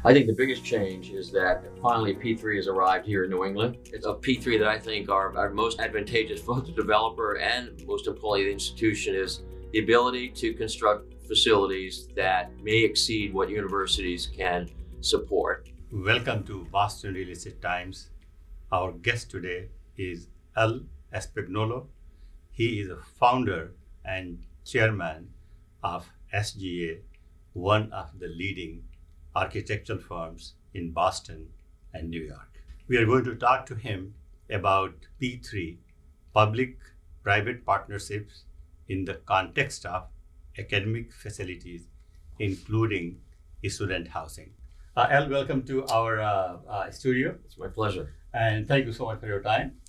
I think the biggest change is that finally P3 has arrived here in New England. It's a P3 that I think are most advantageous for the developer and most importantly the institution is the ability to construct facilities that may exceed what universities can support. Welcome to Boston Real Estate Times. Our guest today is Spagnolo. He is a founder and chairman of SGA, one of the leading architectural firms in Boston and New York. We are going to talk to him about P3, public-private partnerships in the context of academic facilities, including student housing. Al, welcome to our studio. It's my pleasure. And thank you so much for your time.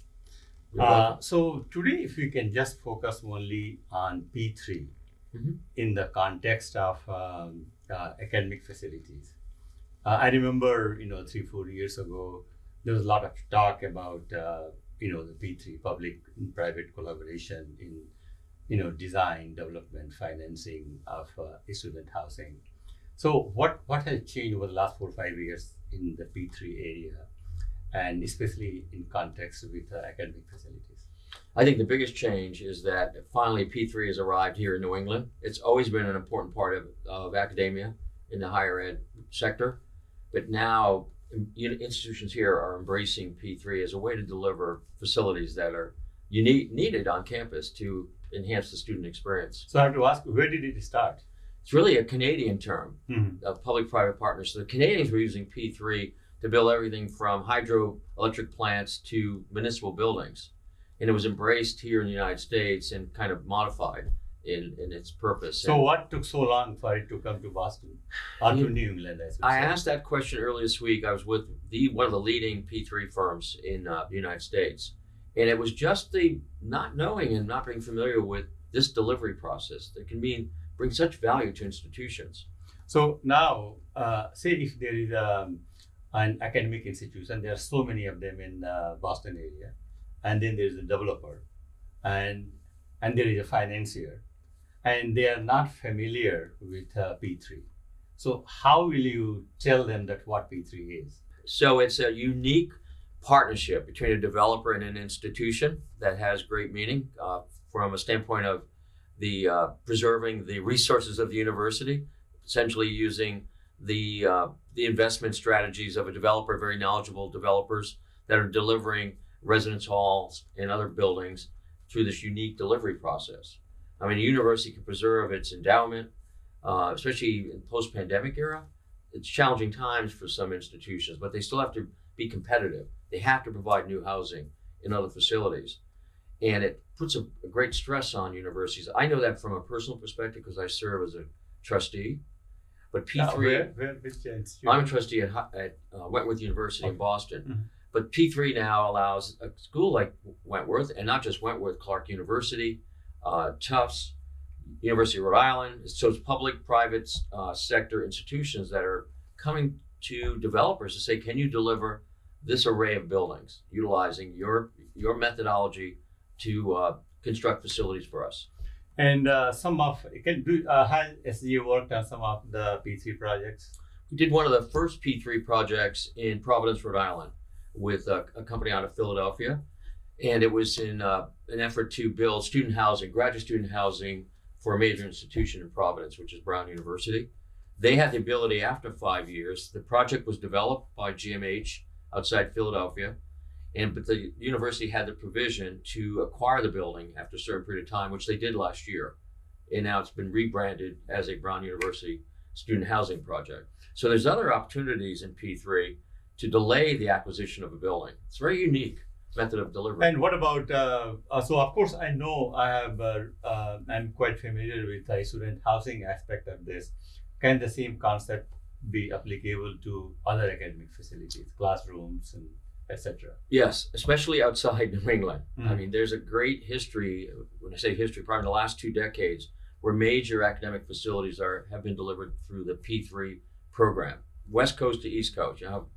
So today, if we can just focus only on P3 in the context of academic facilities. I remember, 3-4 years ago, there was a lot of talk about, the P3 public and private collaboration in, design, development, financing of student housing. So what has changed over the last 4 or 5 years in the P3 area, and especially in context with academic facilities? I think the biggest change is that finally P3 has arrived here in New England. It's always been an important part of academia in the higher ed sector, but now institutions here are embracing P3 as a way to deliver facilities that are needed on campus to enhance the student experience. So I have to ask, where did it start? It's really a Canadian term of public-private partners. So the Canadians were using P3 to build everything from hydroelectric plants to municipal buildings. And it was embraced here in the United States and kind of modified in its purpose. So what took so long for it to come to Boston or to New England? I asked that question earlier this week. I was with one of the leading P3 firms in the United States. And it was just the not knowing and not being familiar with this delivery process that can bring such value to institutions. So now, say if there is an academic institution, there are so many of them in Boston area, and then there is a developer, and there is a financier, and they are not familiar with P3. So how will you tell them that what P3 is? So it's a unique partnership between a developer and an institution that has great meaning from a standpoint of the preserving the resources of the university, essentially using the investment strategies of a developer, very knowledgeable developers that are delivering residence halls and other buildings through this unique delivery process. I mean, a university can preserve its endowment, especially in post-pandemic era. It's challenging times for some institutions, but they still have to be competitive. They have to provide new housing in other facilities. And it puts a great stress on universities. I know that from a personal perspective because I serve as a trustee. But P3, which institution? I'm a trustee at Wentworth University in Boston. But P3 now allows a school like Wentworth, and not just Wentworth, Clark University, Tufts, University of Rhode Island. So it's public, private sector institutions that are coming to developers to say, can you deliver this array of buildings utilizing your methodology to construct facilities for us? And has SGA worked on some of the P3 projects? We did one of the first P3 projects in Providence, Rhode Island, with a company out of Philadelphia. And it was in an effort to build student housing, graduate student housing for a major institution in Providence, which is Brown University. They had the ability after 5 years. The project was developed by GMH outside Philadelphia. But the university had the provision to acquire the building after a certain period of time, which they did last year. And now it's been rebranded as a Brown University student housing project. So there's other opportunities in P3 to delay the acquisition of a building. It's a very unique method of delivery. And what about, so of course I know I'm quite familiar with the student housing aspect of this. Can the same concept be applicable to other academic facilities, classrooms and etc.? Yes, especially outside New England. I mean, there's a great history, when I say history, probably in the last 2 decades, where major academic facilities have been delivered through the P3 program, West Coast to East Coast. You know how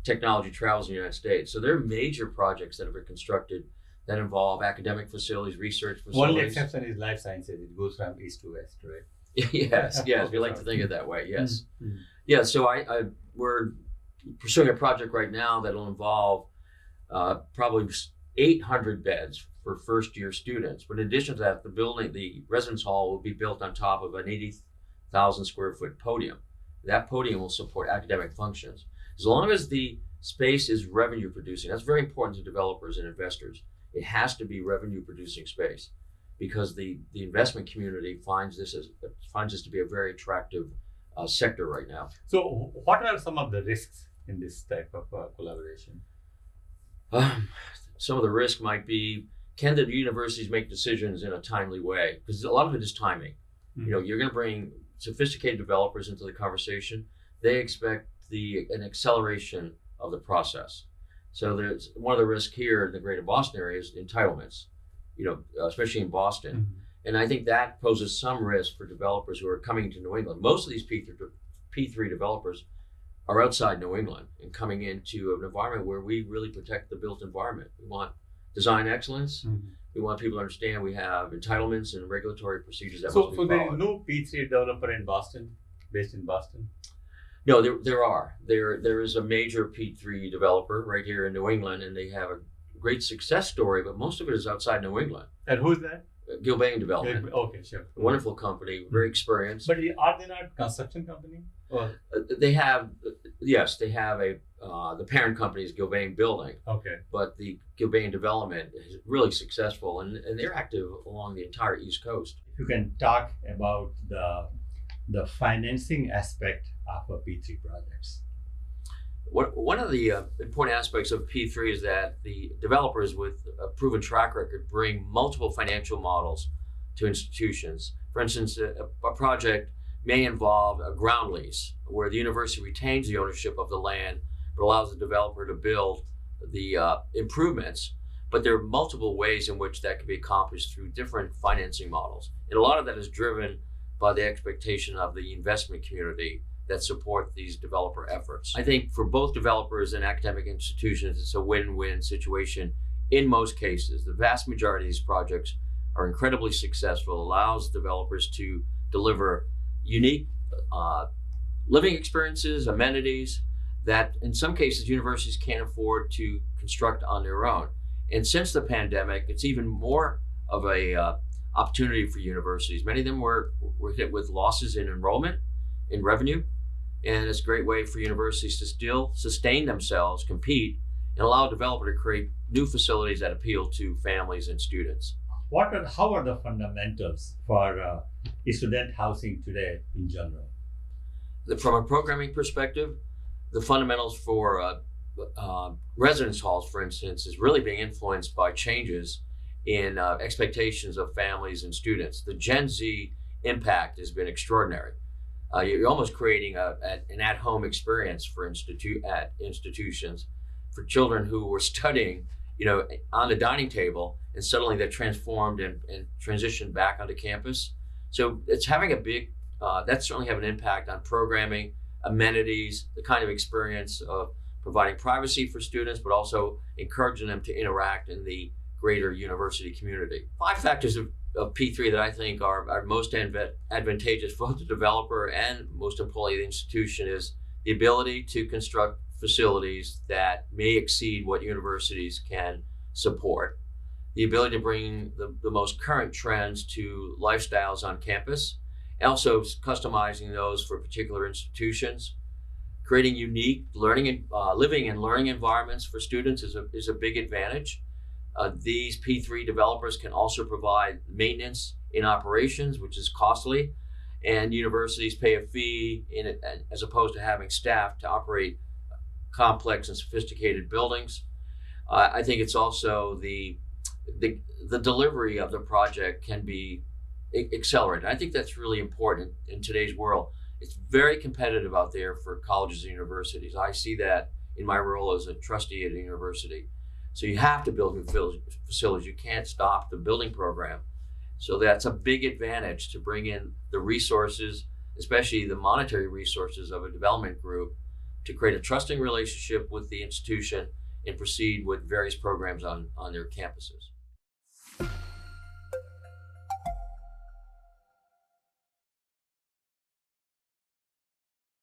technology travels in the United States. So there are major projects that have been constructed that involve academic facilities, research facilities. Only exception is life sciences. It goes from east to west, right? Yes, we like to think of it that way. Yes, Mm-hmm. yeah. So we're pursuing a project right now that'll involve probably 800 beds for first-year students. But in addition to that, the residence hall will be built on top of an 80,000 square foot podium. That podium will support academic functions. As long as the space is revenue producing, that's very important to developers and investors. It has to be revenue producing space because the investment community finds this to be a very attractive sector right now. So what are some of the risks in this type of collaboration? Some of the risk might be, can the universities make decisions in a timely way? Because a lot of it is timing. Mm-hmm. You're going to bring sophisticated developers into the conversation. They expect an acceleration of the process. So there's one of the risks here in the greater Boston area is entitlements, especially in Boston. Mm-hmm. And I think that poses some risk for developers who are coming to New England. Most of these P3 developers are outside New England and coming into an environment where we really protect the built environment. We want design excellence. Mm-hmm. We want people to understand we have entitlements and regulatory procedures that So must be there followed. is no P3 developer in Boston, based in Boston? No, there are. There is a major P3 developer right here in New England, and they have a great success story, but most of it is outside New England. And who's that? Gilbane Development. Okay, sure. A wonderful company, very experienced. But are they not construction company? Or? They have the parent company is Gilbane Building, Okay. but the Gilbane Development is really successful, and they're active along the entire East Coast. If you can talk about the financing aspect of a P3 projects. One of the important aspects of P3 is that the developers with a proven track record bring multiple financial models to institutions. For instance, a project may involve a ground lease where the university retains the ownership of the land but allows the developer to build the improvements. But there are multiple ways in which that can be accomplished through different financing models. And a lot of that is driven by the expectation of the investment community that support these developer efforts. I think for both developers and academic institutions, it's a win-win situation in most cases. The vast majority of these projects are incredibly successful, allows developers to deliver unique living experiences, amenities that in some cases universities can't afford to construct on their own. And since the pandemic, it's even more of a opportunity for universities. Many of them were hit with losses in enrollment, in revenue, and it's a great way for universities to still sustain themselves, compete, and allow a developer to create new facilities that appeal to families and students. How are the fundamentals for student housing today in general? From a programming perspective, the fundamentals for residence halls, for instance, is really being influenced by changes in expectations of families and students. The Gen Z impact has been extraordinary. You're almost creating an at-home experience for institutions for children who were studying, on the dining table, and suddenly they're transformed and transitioned back onto campus. So it's having that's certainly having an impact on programming, amenities, the kind of experience of providing privacy for students, but also encouraging them to interact in the greater university community. 5 factors of P3 that I think are most advantageous for the developer and most importantly the institution is the ability to construct facilities that may exceed what universities can support, the ability to bring the most current trends to lifestyles on campus, and also customizing those for particular institutions, creating unique learning and living and learning environments for students is a big advantage. These P3 developers can also provide maintenance in operations, which is costly, and universities pay a fee as opposed to having staff to operate complex and sophisticated buildings. I think it's also the delivery of the project can be accelerated. I think that's really important in today's world. It's very competitive out there for colleges and universities. I see that in my role as a trustee at a university. So you have to build new facilities. You can't stop the building program. So that's a big advantage to bring in the resources, especially the monetary resources of a development group, to create a trusting relationship with the institution and proceed with various programs on their campuses.